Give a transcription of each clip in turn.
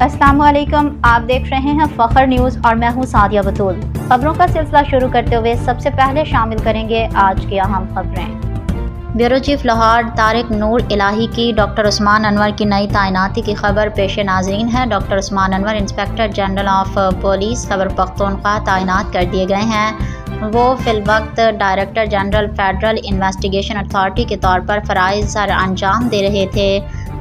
अस्सलाम वालेकुम, आप देख रहे हैं फखर न्यूज़ और मैं हूं सादिया बतूल। खबरों का सिलसिला शुरू करते हुए सबसे पहले शामिल करेंगे आज की अहम खबरें। ब्यूरो चीफ लाहौर तारिक नूर इलाही की डॉक्टर उस्मान अनवर की नई तैनाती की खबर पेश नाज़रीन है। Doctor Usman Anwar inspector general of police Khyber Pakhtunkhwa तैनात कर दिए गए हैं। वो फिलवक्त director general federal investigation authority के तौर पर फ़राइज़ सर अंजाम दे रहे थे।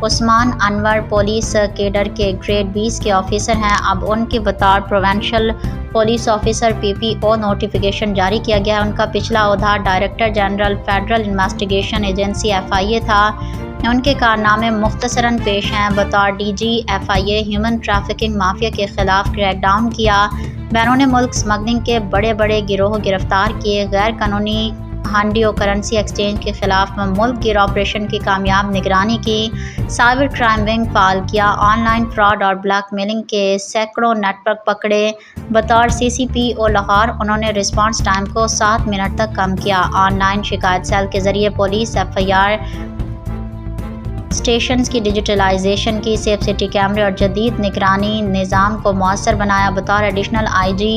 उस्मान अनवर पुलिस केडर के ग्रेड 20 के ऑफिसर हैं। अब उनके बतौर provincial police officer PPO notification जारी किया गया है। उनका पिछला ओहदा director general federal investigation agency FIA था। उनके कारनामे मुख्तसरन पेश हैं। बतौर DG FIA human trafficking mafia के खिलाफ क्रैकडाउन किया, बैरून मुल्क स्मगलिंग के बड़े बड़े गिरोह गिरफ्तार किए, गैर कानूनी हांडी और करेंसी एक्सचेंज के खिलाफ मुल्क गिर ऑपरेशन की कामयाब निगरानी की, साइबर क्राइम विंग फाल किया, ऑनलाइन फ्रॉड और ब्लैक मेलिंग के सैकड़ों नेटवर्क पकड़े। बतौर CCPO लाहौर उन्होंने रिस्पांस टाइम को 7 मिनट तक कम किया। ऑनलाइन शिकायत सेल के जरिए पुलिस FIR स्टेशंस की डिजिटलाइजेशन की, सेफ सिटी कैमरे और जदीद निगरानी निज़ाम को मौसर बनाया। बतौर additional IG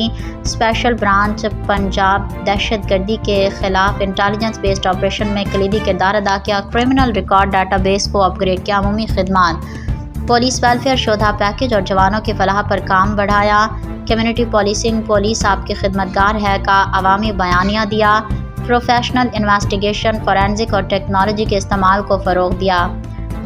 special branch Punjab दहशत गर्दी के खिलाफ इंटेलिजेंस बेस्ड ऑपरेशन में कलीदी किरदार अदा किया, क्रिमिनल रिकॉर्ड डाटाबेस को अपग्रेड किया, अमूमी खिदमात, पुलिस वेलफेयर शोधा पैकेज और जवानों की फलाह पर काम बढ़ाया, कम्युनिटी पॉलिसिंग, पुलिस आपके खिदमतगार है का अवामी बयानिया दिया, प्रोफेशनल इन्वेस्टिगेशन, फोरेंसिक और टेक्नोलॉजी के इस्तेमाल को फ़रोग दिया।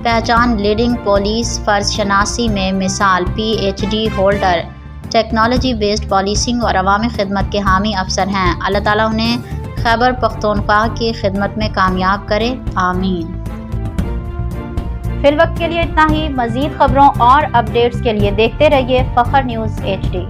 पहचान लीडिंग पुलिस फ़र्ज शनासी में मिसाल PhD holder, technology based policing और अवामी खिदमत के हामी अफसर हैं। अल्लाह ताला उन्हें खैबर पख्तूनख्वा की खिदमत में कामयाब करे, आमीन। फिलवक्त के लिए इतना ही। मज़ीद खबरों और अपडेट्स के लिए देखते रहिए फखर न्यूज़ HD।